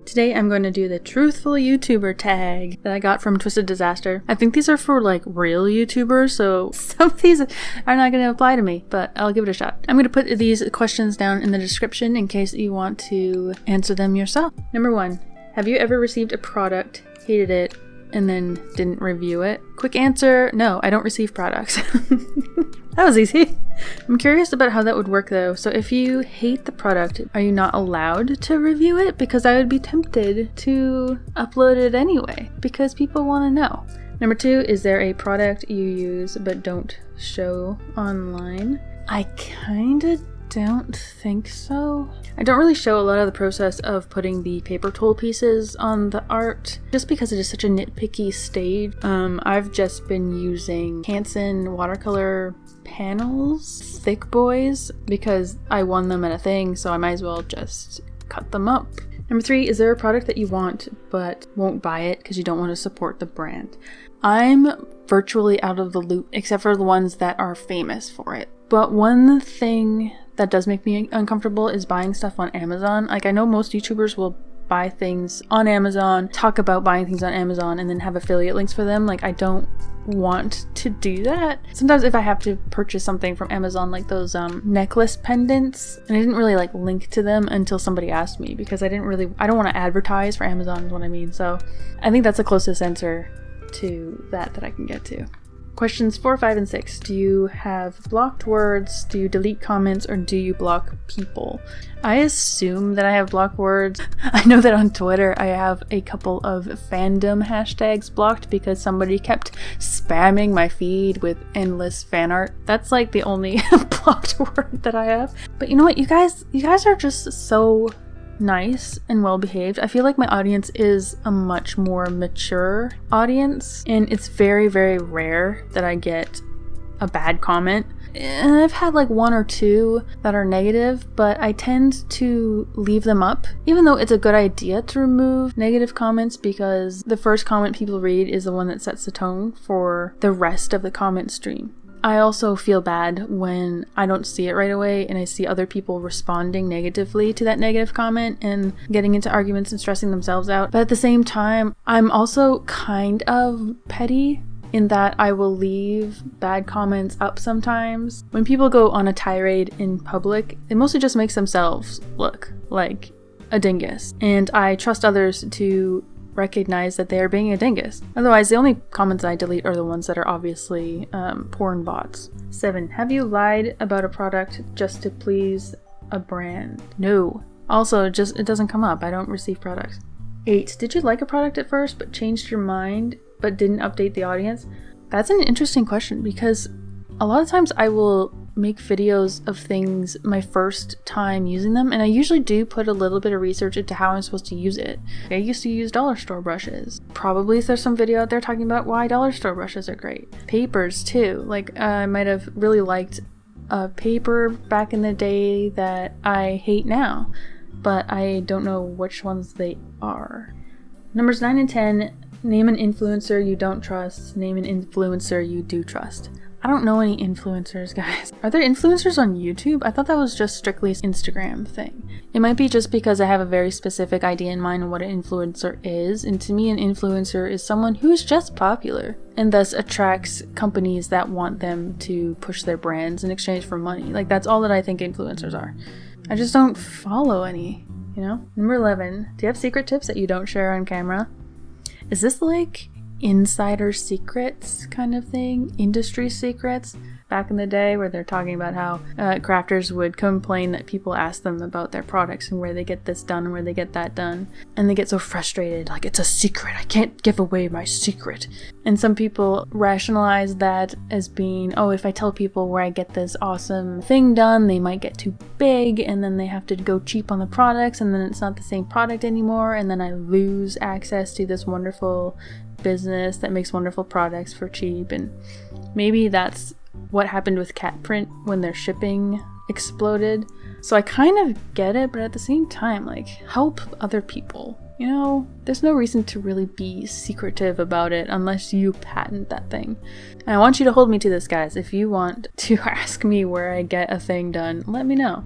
Today I'm going to do the truthful YouTuber tag that I got from Twisted Disaster. I think these are for like real YouTubers, so some of these are not going to apply to me, but I'll give it a shot. I'm going to put these questions down in the description in case you want to answer them yourself. Number 1, have you ever received a product, hated it, and then didn't review it? Quick answer, no, I don't receive products. That was easy. I'm curious about how that would work though. So if you hate the product, are you not allowed to review it? Because I would be tempted to upload it anyway, because people want to know. Number 2, is there a product you use but don't show online? I kinda don't think so. I don't really show a lot of the process of putting the paper tool pieces on the art just because it is such a nitpicky stage. I've just been using Canson watercolor panels, thick boys, because I won them at a thing, so I might as well just cut them up. Number 3, is there a product that you want but won't buy it because you don't want to support the brand? I'm virtually out of the loop except for the ones that are famous for it. But one thing that does make me uncomfortable is buying stuff on Amazon. Like, I know most YouTubers will buy things on Amazon, talk about buying things on Amazon, and then have affiliate links for them. Like, I don't want to do that. Sometimes if I have to purchase something from Amazon, like those necklace pendants, and I didn't really like link to them until somebody asked me, because I don't want to advertise for Amazon is what I mean. So I think that's the closest answer to that I can get to. Questions 4, 5, and 6. Do you have blocked words? Do you delete comments? Or do you block people? I assume that I have blocked words. I know that on Twitter I have a couple of fandom hashtags blocked because somebody kept spamming my feed with endless fan art. That's like the only blocked word that I have. But you know what? You guys are just so nice and well behaved. I feel like my audience is a much more mature audience, and it's very, very rare that I get a bad comment. And I've had like 1 or 2 that are negative, but I tend to leave them up, even though it's a good idea to remove negative comments, because the first comment people read is the one that sets the tone for the rest of the comment stream. I also feel bad when I don't see it right away and I see other people responding negatively to that negative comment and getting into arguments and stressing themselves out. But at the same time, I'm also kind of petty in that I will leave bad comments up sometimes. When people go on a tirade in public, it mostly just makes themselves look like a dingus. And I trust others to recognize that they are being a dingus. Otherwise, the only comments I delete are the ones that are obviously porn bots. 7. Have you lied about a product just to please a brand? No. Also, it doesn't come up. I don't receive products. 8. Did you like a product at first but changed your mind but didn't update the audience? That's an interesting question, because a lot of times I will make videos of things my first time using them, and I usually do put a little bit of research into how I'm supposed to use it. I used to use dollar store brushes. Probably there's some video out there talking about why dollar store brushes are great. Papers too. Like, I might have really liked a paper back in the day that I hate now, but I don't know which ones they are. Numbers 9 and 10. Name an influencer you don't trust. Name an influencer you do trust. I don't know any influencers, guys. Are there influencers on YouTube? I thought that was just strictly an Instagram thing. It might be just because I have a very specific idea in mind of what an influencer is, and to me an influencer is someone who's just popular and thus attracts companies that want them to push their brands in exchange for money. Like, that's all that I think influencers are. I just don't follow any, you know? Number 11. Do you have secret tips that you don't share on camera? Is this like insider secrets kind of thing? Industry secrets? Back in the day where they're talking about how crafters would complain that people ask them about their products and where they get this done and where they get that done. And they get so frustrated, like, it's a secret, I can't give away my secret. And some people rationalize that as being, oh, if I tell people where I get this awesome thing done, they might get too big and then they have to go cheap on the products and then it's not the same product anymore, and then I lose access to this wonderful business that makes wonderful products for cheap. And maybe that's what happened with Cat Print when their shipping exploded. So I kind of get it, but at the same time, like, help other people. You know, there's no reason to really be secretive about it unless you patent that thing. And I want you to hold me to this, guys. If you want to ask me where I get a thing done, let me know.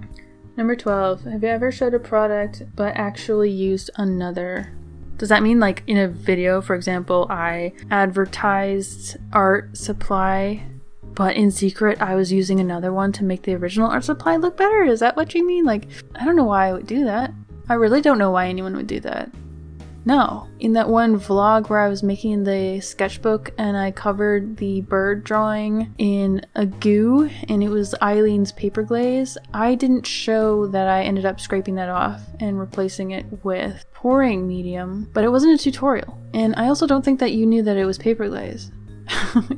Number 12. Have you ever showed a product but actually used another? Does that mean like in a video, for example, I advertised art supply, but in secret I was using another one to make the original art supply look better? Is that what you mean? Like, I don't know why I would do that. I really don't know why anyone would do that. No. In that one vlog where I was making the sketchbook and I covered the bird drawing in a goo and it was Eileen's paper glaze, I didn't show that I ended up scraping that off and replacing it with pouring medium, but it wasn't a tutorial. And I also don't think that you knew that it was paper glaze.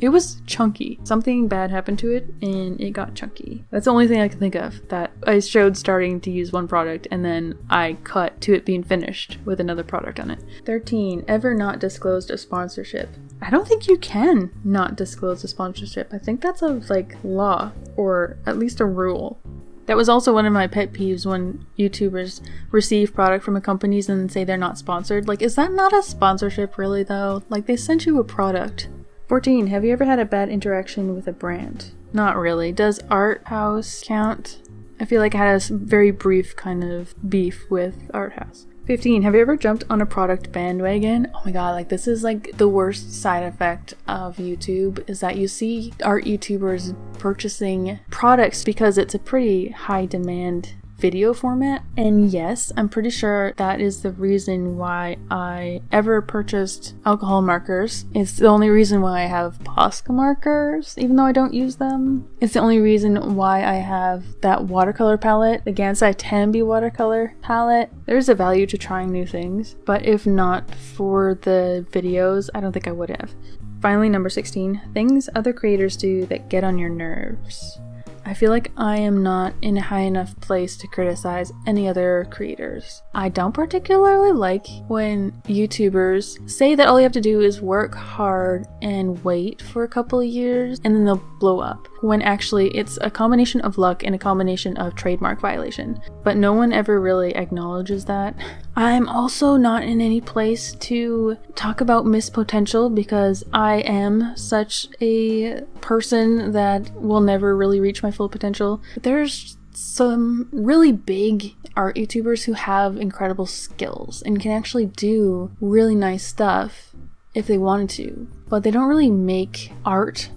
It was chunky. Something bad happened to it and it got chunky. That's the only thing I can think of that I showed starting to use one product and then I cut to it being finished with another product on it. 13. Ever not disclosed a sponsorship? I don't think you can not disclose a sponsorship. I think that's a like law or at least a rule. That was also one of my pet peeves when YouTubers receive product from a companies and say they're not sponsored. Like, is that not a sponsorship really though? Like, they sent you a product. 14. Have you ever had a bad interaction with a brand? Not really. Does Art House count? I feel like I had a very brief kind of beef with Art House. 15. Have you ever jumped on a product bandwagon? Oh my god, like this is like the worst side effect of YouTube is that you see art YouTubers purchasing products because it's a pretty high demand video format. And yes, I'm pretty sure that is the reason why I ever purchased alcohol markers. It's the only reason why I have Posca markers, even though I don't use them. It's the only reason why I have that watercolor palette, the Gansai Tambi watercolor palette. There's a value to trying new things, but if not for the videos, I don't think I would have. Finally, number 16, things other creators do that get on your nerves. I feel like I am not in a high enough place to criticize any other creators. I don't particularly like when YouTubers say that all you have to do is work hard and wait for a couple of years and then they'll blow up, when actually it's a combination of luck and a combination of trademark violation. But no one ever really acknowledges that. I'm also not in any place to talk about missed potential because I am such a person that will never really reach my full potential. There's some really big art YouTubers who have incredible skills and can actually do really nice stuff if they wanted to, but they don't really make art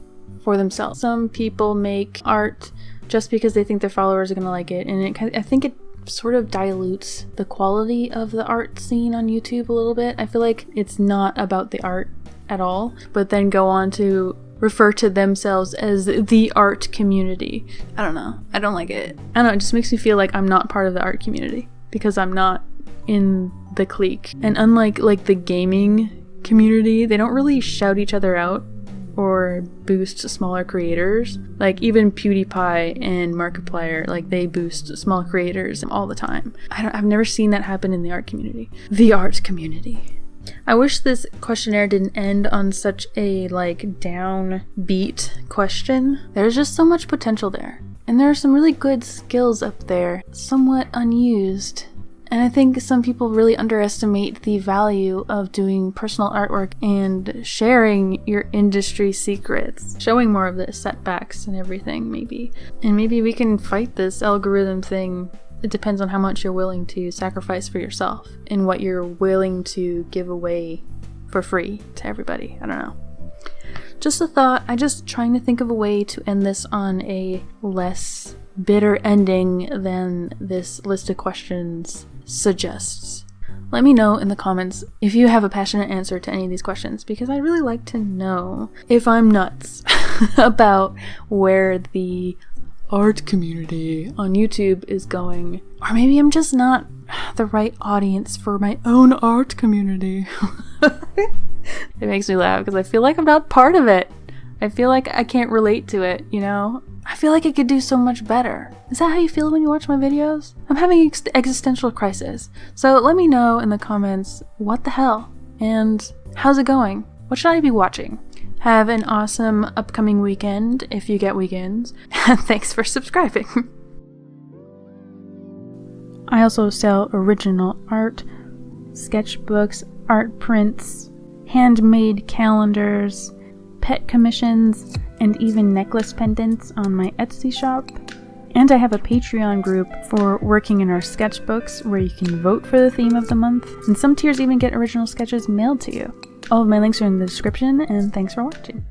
for themselves. Some people make art just because they think their followers are going to like it, and I think it sort of dilutes the quality of the art scene on YouTube a little bit. I feel like it's not about the art at all, but then go on to refer to themselves as the art community. I don't know. I don't like it. I don't know. It just makes me feel like I'm not part of the art community because I'm not in the clique. And unlike like the gaming community, they don't really shout each other out or boost smaller creators. Like even PewDiePie and Markiplier, like they boost small creators all the time. I've never seen that happen in the art community. The art community. I wish this questionnaire didn't end on such a like downbeat question. There's just so much potential there. And there are some really good skills up there, somewhat unused. And I think some people really underestimate the value of doing personal artwork and sharing your industry secrets. Showing more of the setbacks and everything, maybe. And maybe we can fight this algorithm thing. It depends on how much you're willing to sacrifice for yourself and what you're willing to give away for free to everybody. I don't know. Just a thought. I'm just trying to think of a way to end this on a less bitter ending than this list of questions suggests. Let me know in the comments if you have a passionate answer to any of these questions, because I'd really like to know if I'm nuts about where the art community on YouTube is going, or maybe I'm just not the right audience for my own art community. It makes me laugh because I feel like I'm not part of it. I feel like I can't relate to it, you know? I feel like I could do so much better. Is that how you feel when you watch my videos? I'm having existential crisis. So let me know in the comments what the hell and how's it going? What should I be watching? Have an awesome upcoming weekend if you get weekends. Thanks for subscribing. I also sell original art, sketchbooks, art prints, handmade calendars, pet commissions, and even necklace pendants on my Etsy shop. And I have a Patreon group for working in our sketchbooks where you can vote for the theme of the month, and some tiers even get original sketches mailed to you. All of my links are in the description, and thanks for watching.